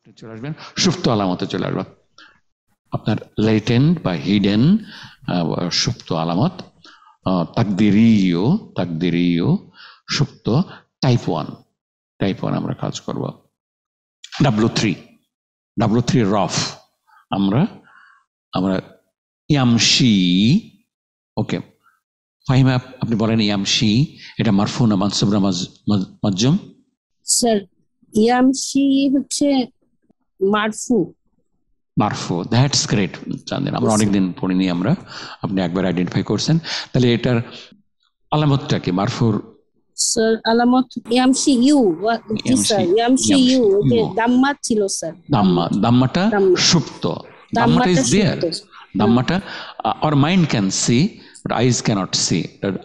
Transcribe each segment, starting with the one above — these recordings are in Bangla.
চলে আসবেন, সুপ্ত আলামতে চলে আসবেন। আপনার লেটেন্ট বা হিডেন সুপ্ত আলামত, তাকদিরিয় সুপ্ত টাইপ 1 আমরা কাজ করব। W3 রফ, আমরা ইয়ামশি। ওকে ফাহিমা, আপনি বলেন ইয়ামশি এটা মারফু না মানসুব না মাজজুম? স্যার ইয়ামশি হচ্ছে মারফু। দ্যাটস গ্রেট চাঁদেন, আমরা অনেকদিন পড়িনি আমরা, আপনি একবার আইডেন্টিফাই করছেন। তাহলে এটার আলামতটা কি মারফুর? স্যার আলামত ইয়ামশি ইউ, ইয়ামশি ইউ যে দাম্মা ছিল স্যার, দাম্মাটা সুপ্ত, দাম্মাটা ইজ দেয়ার, দাম্মাটা our mind can see but eyes cannot see,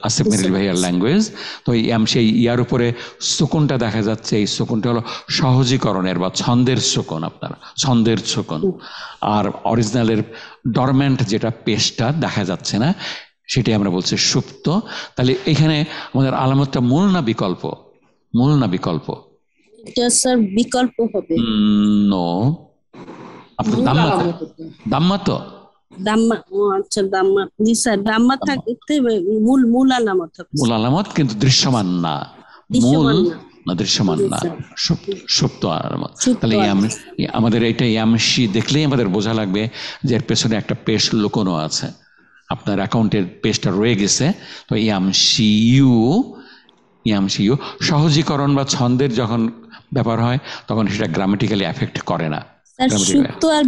Asif মিরিল ভাইয়ার ল্যাঙ্গুয়েজ। তো ইয়ামশি ইয়ার উপরে সুকুনটা দেখা যাচ্ছে, এই সুকুনটা হলো সহজীকরণের বা ছন্দের সুকুন, আপনার ছন্দের সুকুন। আর অরিজিনালের ডরমেন্ট যেটা পেশটা দেখা যাচ্ছে না, সেটাই আমরা বলছি সুপ্ত। তাহলে এখানে আমাদের আলামতটা মূল না বিকল্প? এটা স্যার বিকল্প হবে। নো, আপনার দাম্মা তো দাম্মা। ও আচ্ছা, দাম্মা। জি স্যার, দাম্মা থাকতে মূল আলামত হবে। মূল আলামত কিন্তু দৃশ্যমান না, দৃশ্যমান না, সুপ্ত আলামত। তাহলে আমাদের এটা ইয়ামশি দেখলেই আমাদের বোঝা লাগবে যে এর পেছনে একটা পেশ লুকোনো আছে, আপনার অ্যাকাউন্টের পেজটা রয়ে গেছে। তো ইয়ামশিউ সহজীকরণ বা ছন্দের যখন ব্যাপার হয় তখন সেটা গ্রামাটিক্যালি এফেক্ট করে না। সুপ্ত আর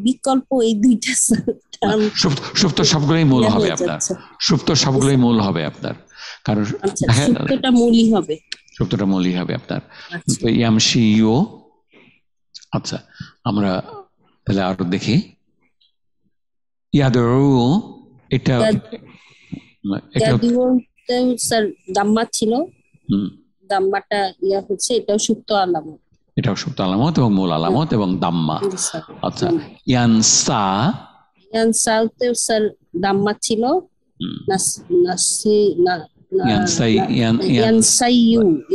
বিকল্প এই দুইটা সুপ্ত সবগুলোই মূল হবে আপনার, সুপ্ত সবগুলোই মূল হবে আপনার, কারণ সুপ্তটা মূলই হবে, সুপ্তটা মূলই হবে আপনার। তো ইয়ামশিউ। আচ্ছা, আমরা তাহলে আরো দেখি। ইয়াদরু, এটা স্যার দাম্মা ছিল, দাম্মাটা ইয়া হচ্ছে, এটাও সুপ্ত আলামত, এটাও সুপ্ত আলামত এবং মূল আলামত এবং দাম্মা। আচ্ছা, ইয়ানসাতে স্যার দাম্মা ছিল,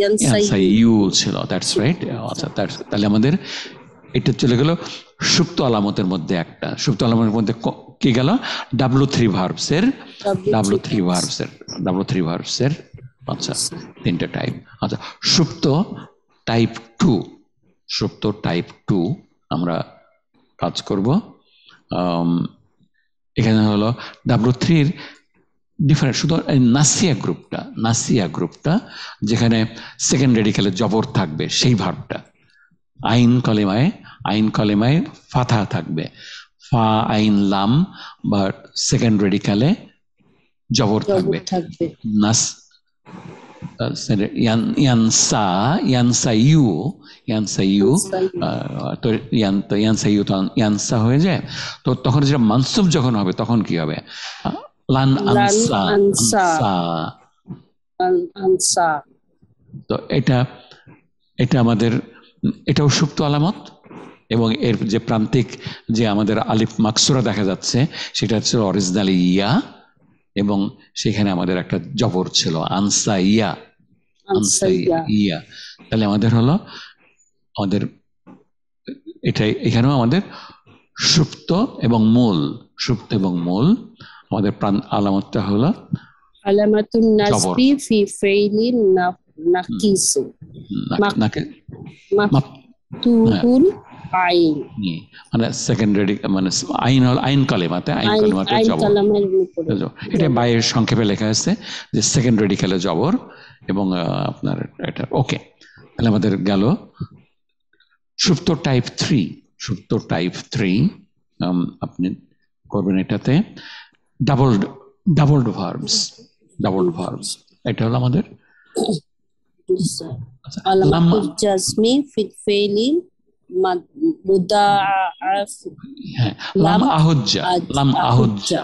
ইয়ানসাইউ ছিল, দ্যাটস রাইট। আচ্ছা, তাহলে আমাদের এটা চলে গেল সুপ্ত আলামতের মধ্যে একটা, সুপ্ত আলামতের মধ্যে কি গেল? W3 ভার্বসের আচ্ছা তিনটা টাইপ। আচ্ছা, সুপ্ত টাইপ 2 আমরা কাজ করব। এখানে হলো W3-র ডিফারেন্ট, শুধু নাসিয়া গ্রুপটা যেখানে সেকেন্ড রেডিক্যালে জবর থাকবে, সেই ভার্বটা। আইন কলেমায় ফাথা থাকবে, ফা আইন লাম, বা সেকেন্ড রেডিক্যালে জবর থাকবে। ইয়ানসা হয়ে যায়। তো তখন যেটা মানসুব যখন হবে তখন কি হবে? লান আনসা। তো এটা আমাদের, এটাও সুপ্ত আলামত, এবং এর যে প্রান্তিক যে আমাদের আলিফ মাকসুরা দেখা যাচ্ছে সেটা হচ্ছে অরিজিনালি ইয়া, এবং সেখানে আমাদের একটা জবর ছিল আনসা ইয়া। তাহলে আমাদের হলো এটাই, এখানেও আমাদের সুপ্ত এবং মূল আমাদের আলামতটা হলো আলামাতুন নাসবি ফি ফাইলিন নাকিস মাকতুহুল আইন, মানে সেকেন্ডারি, মানে আইন কালেমাতে জবর। এটা বাইরের সংক্ষেপে লেখা আছে যে সেকেন্ড রেডিক্যালে জবর, এবং আপনার এটা ওকে। তাহলে আমাদের গেল সুপ্ত টাইপ 3। আপনি করবেন এটাতে ডাবলড ভার্বস। এটা হলো আমাদের আলামাতুল জাজমি ফিল ফাইলিন মুদাআফ, লাম আহুজ্জা।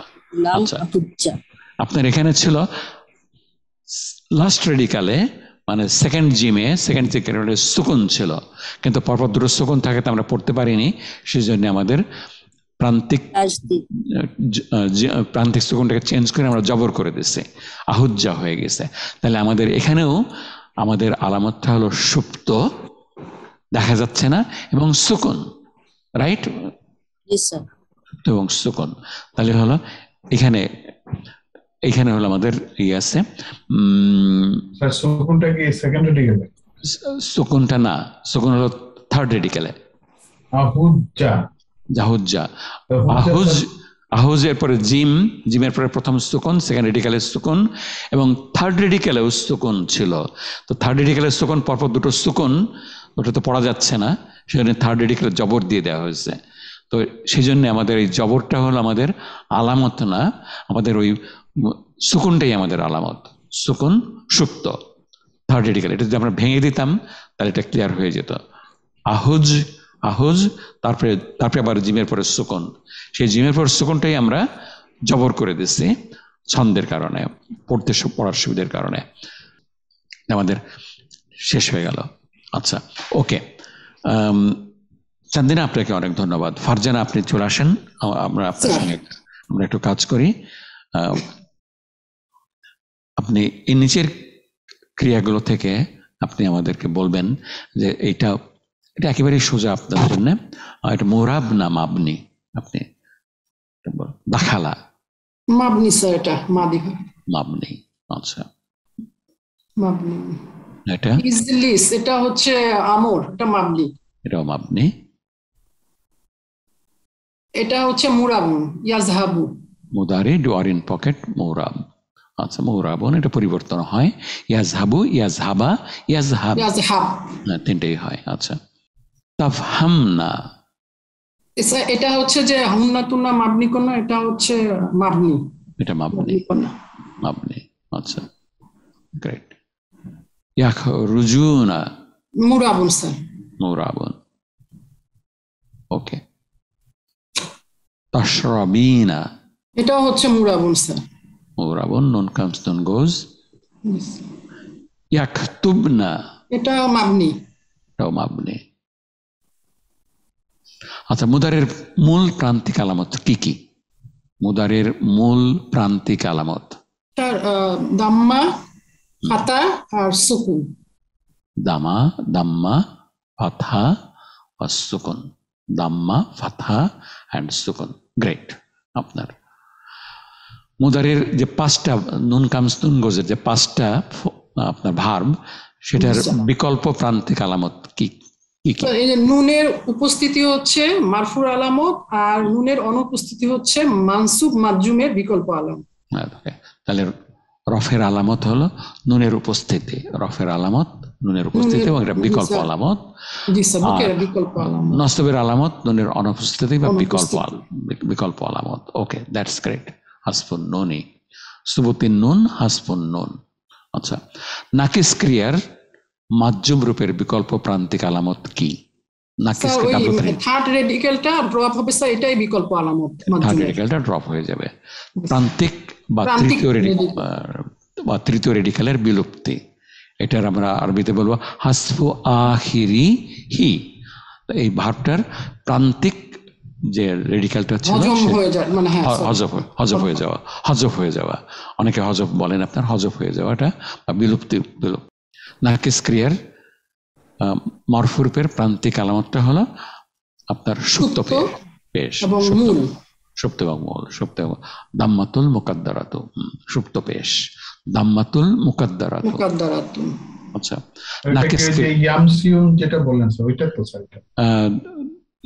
আপনার এখানে ছিল লাস্ট রেডিক্যালে, মানে সেকেন্ড জিমে সুকুন ছিল, কিন্তু পরপর দুটো সুকুন থাকে তো আমরা পড়তে পারিনি, সেই জন্য আমাদের প্রান্তিক সুকুনটাকে চেঞ্জ করে আমরা জবর করে দিচ্ছি, আহুজ্জা হয়ে গেছে। তাহলে আমাদের এখানেও আমাদের আলামতটা হলো সুপ্ত দেখা যাচ্ছে না, এবং সুকুন, রাইট? এবং সুকুন, তাহলে হলো এখানে হলো আমাদের আছে সুকুনটা কি সেকেন্ড রেডিকেলে? সুকুনটা না, সুকুন হলো থার্ড রেডিকেলে। জাহুজ্জা, আহুজ এর পরে জিমের পরে প্রথম সুকুন, সেকেন্ড রেডিকেলের সুকুন, এবং থার্ড রেডিকেলেও সুকুন ছিল। তো থার্ড রেডিকেলের সুকুন পরপর দুটো সুকুন, ওটা তো পড়া যাচ্ছে না, সেখানে থার্ড রেডিকেলের জবর দিয়ে দেওয়া হয়েছে। তো সেই জন্য আমাদের এই জবরটা হলো আমাদের আলামত না, আমাদের ওই সুকুনটাই আমাদের আলামত। সুকুন সুপ্ত, থার্ড রেডিকেল। এটা যদি আমরা ভেঙে দিতাম তাহলে এটা ক্লিয়ার হয়ে যেত। আহুজ, আহুজ, তারপরে আবার জিমের পরে সুকুন, সেই জিমের পর সুকুনটাই আমরা জবর করে দিচ্ছি ছন্দের কারণে, পড়ার সুবিধার কারণে। আমাদের শেষ হয়ে গেল। আচ্ছা, ওকে। চান্দিনা, আপনাকে অনেক ধন্যবাদ। ফারজানা, আপনি চলে আসেন, আমরা আপনার সঙ্গে আমরা একটু কাজ করি। আপনি এই নিচের ক্রিয়াগুলো থেকে আপনি আমাদেরকে বলবেন যে এটা একেবারেই সোজা আপনার জন্য। এটা মোরাব না মাবনি? আপনি দাখালা মাবনি স্যার, এটা মাদি মাবনি। আচ্ছা, মাবনি। এটা ইজলিস, এটা হচ্ছে আমর, এটা মাবনি। এটাও মাবনি। এটা হচ্ছে মুরাবুন, ইয়াজহাবু। মুদারি, ডু আর ইন পকেট, মুরাব। আচ্ছা, মুরাবুন এটা পরিবর্তন হয়, ইয়াজহাবু, ইয়াজহাবা, ইয়াজহাব, তিনটেই হয়। আচ্ছা, তাফহামনা, এটা হচ্ছে যে হুন্না তুন্না মাবনি কোনা, এটা হচ্ছে মাবনি, এটা মাবনি, মাবনি। আচ্ছা, গ্রেট। ইয়াখরুজুনা, মুরাবুন স্যার, মুরাবুন। ওকে। তাশরাবিনা, এটাও হচ্ছে মুরাবুন স্যার, মুরাবুন, নুন কামস নুন গোজ। ইয়াকতুবনা, এটাও মাবনি, এটাও মাবনি। আচ্ছা, মুদারের মূল প্রান্তিক আলামত কি কি? মুদারের মূল প্রান্তিক আলামত দাম্মা, ফাতা আর সুকুন। দামা, দাম্মা, ফাথা আর সুকুন। দাম্মা, ফাথা অ্যান্ড সুকুন। গ্রেট। আপনার মুদারের যে পাঁচটা নুন কামস নুন গোজের যে পাঁচটা আপনার ভার্ব, সেটার বিকল্প প্রান্তিক আলামত কি কি? এই যে নুনের উপস্থিতি হচ্ছে মারফুর আলামত, আর নুনের অনুপস্থিতি হচ্ছে মানসুব মাজজুমের বিকল্প আলামত। তাহলে রফের আলামত হলো নুনের উপস্থিতি, রফের আলামত নুনের উপস্থিতি এবং এটা বিকল্প আলামত। নসবের আলামত নুনের অনুপস্থিতি বা বিকল্প আলামত। ওকে, দ্যাটস গ্রেট। হাসফুন নুনি, সুবুতিন নুন, হাসফুন নুন। আচ্ছা, নাকিস ক্রিয়ার মাজজুম রূপের বিকল্প প্রান্তিক আলামত কি? থার্ড রেডিকেলটা ড্রপ হবে স্যার, এটাই বিকল্প আলামত। থার্ড রেডিকেলটা ড্রপ হয়ে যাবে। প্রান্তিক বা তৃতীয় রেডিকেলের বিলুপ্তি, এটার আমরা আরবিতে বলবো হাসফু আখিরি হি। এই ভার্বটার প্রান্তিক যে রেডিকেলটা ছিল হজফ হয়ে যাওয়া, অনেকে হজফ বলেন, আপনার হজফ হয়ে যাওয়াটা বা বিলুপ্তি। নাকিস ক্রিয়ার মরফুরূপের প্রান্তিক আলামতটা হলো আপনার সুপ্ত পেশ, সুপ্ত এবং মূল। সুপ্ত এবং দাম্মাতুল মুকাদ্দারাতু, সুপ্ত পেশ, দাম্মাতুল মুকাদ্দারাতু। আচ্ছা, নাকিস ইয়ামসিউন যেটা বললেন স্যার, ওইটা তো স্যার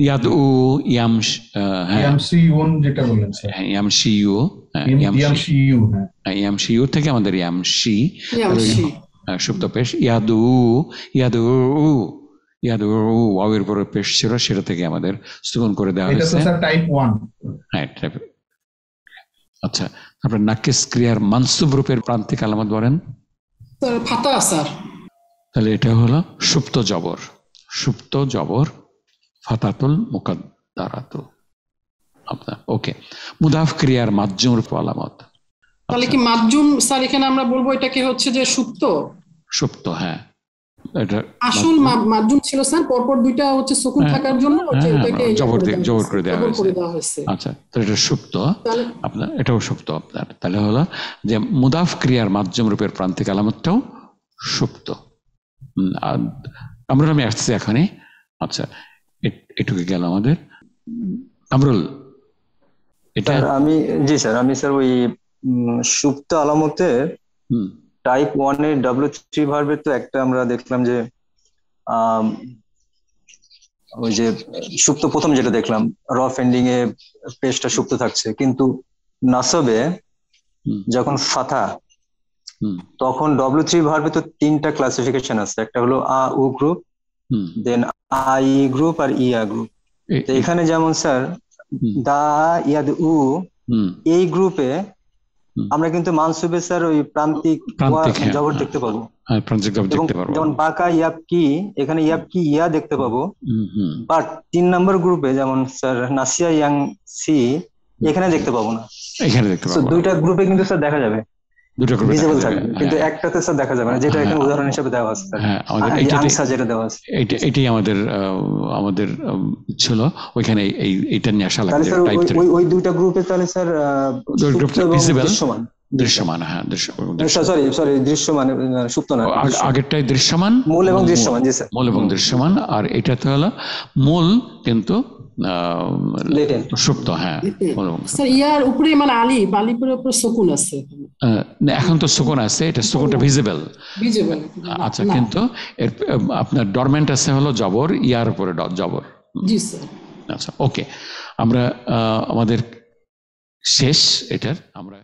ইয়াদউ, ইয়ামসিউন যেটা বললেন স্যার, ইয়ামসিউ, ইয়ামসিউ থেকে আমাদের ইয়ামসি সুপ্ত পেশ। ইয়াদু, ইয়াদু, ইয়াদু ওয়াওয়ের পরে পেশ ছিল, সেটা থেকে আমাদের সুকুন করে দেওয়া হয়েছে। টাইপ 1। হ্যাঁ। আচ্ছা, তারপরে নাকিস ক্রিয়ার মানসুব রূপের প্রান্তিক আলামত বলেন। ফাতা স্যার। তাহলে এটা হলো সুপ্ত জবর, সুপ্ত জবর, ফাতাতুল মুকাদ্দারাতু। আপনার ওকে। মুদাফ ক্রিয়ার মাজজুম রূপ আলামত। তাহলে কি মাজজুম স্যার এখানে আমরা বলবো এটাকে হচ্ছে যে সুপ্ত? সুপ্ত, হ্যাঁ। এটা আসল মাজজুম ছিল স্যার, পরপর দুইটা হচ্ছে সুকুন থাকার জন্য এটাকে জবর করে দেওয়া হয়েছে। আচ্ছা, তো এটা সুপ্ত আপনার, এটাও সুপ্ত আপনার। তাহলে হলো যে মুদাফ ক্রিয়ার মাজজুম রূপের প্রান্তিক আলামতটাও সুপ্ত। আমরা আসছি এখানে আচ্ছা, এটুকু গেল আমাদের। কামরুল, এটা আমি জি স্যার, আমি স্যার ওই সুপ্ত আলামতে টাইপ 1 এর W3 ভার্বের তো একটা আমরা দেখলাম যে ওই যে সুপ্ত প্রথম যেটা দেখলাম রফ এন্ডিং এ পেশটা সুপ্ত থাকছে, কিন্তু নাসবে যখন ফাথা তখন W3 ভার্বে তো 3টা ক্লাসিফিকেশন আছে, একটা হলো আ উ গ্রুপ, দেন আই গ্রুপ আর ইয়া গ্রুপ। তো এখানে যেমন স্যার দা ইয়াদ উ এই গ্রুপে আমরা কিন্তু মানসুবে স্যার ওই প্রান্তিক জবর দেখতে পাবো, যেমন বাকা ইয়াব কি, এখানে ইয়াব কি ইয়া দেখতে পাবো। বাট 3 নম্বর গ্রুপে যেমন স্যার নাসিয়া ইয়াং সি এখানে দেখতে পাবো না। এখানে দেখতে পাবো দুইটা গ্রুপে কিন্তু স্যার দেখা যাবে, দুটো গ্রুপে ভিজিবল থাকবে, কিন্তু একটাতে স্যার দেখা যাবে না, যেটা এখানে উদাহরণ হিসেবে দেওয়া আছে স্যার। হ্যাঁ, আমাদের যেটা দেওয়া আছে এটাই আমাদের ছিল ওইখানে এইটা নিয়ে আসা লাগবে। ওই দুইটা গ্রুপে তাহলে স্যার দৃশ্যমান, হ্যাঁ সরি দৃশ্যমান সুপ্ত না, আগেরটাই দৃশ্যমান, মূল এবং দৃশ্যমান। জি স্যার, মূল এবং দৃশ্যমান। আর এটাতে হলো মূল কিন্তু সুপ্ত। হ্যাঁ, স্যার ইয়ার উপরে মানে আলিফের উপরে সুকুন আছে, এখন তো সুকুন আছে, এটা সুকুনটা ভিজিবল। আচ্ছা, কিন্তু আপনার ডরমেন্ট আছে হলো জবর, ইয়ার উপরে জবর। জি স্যার। আচ্ছা, ওকে, আমরা আমাদের শেষ এটার আমরা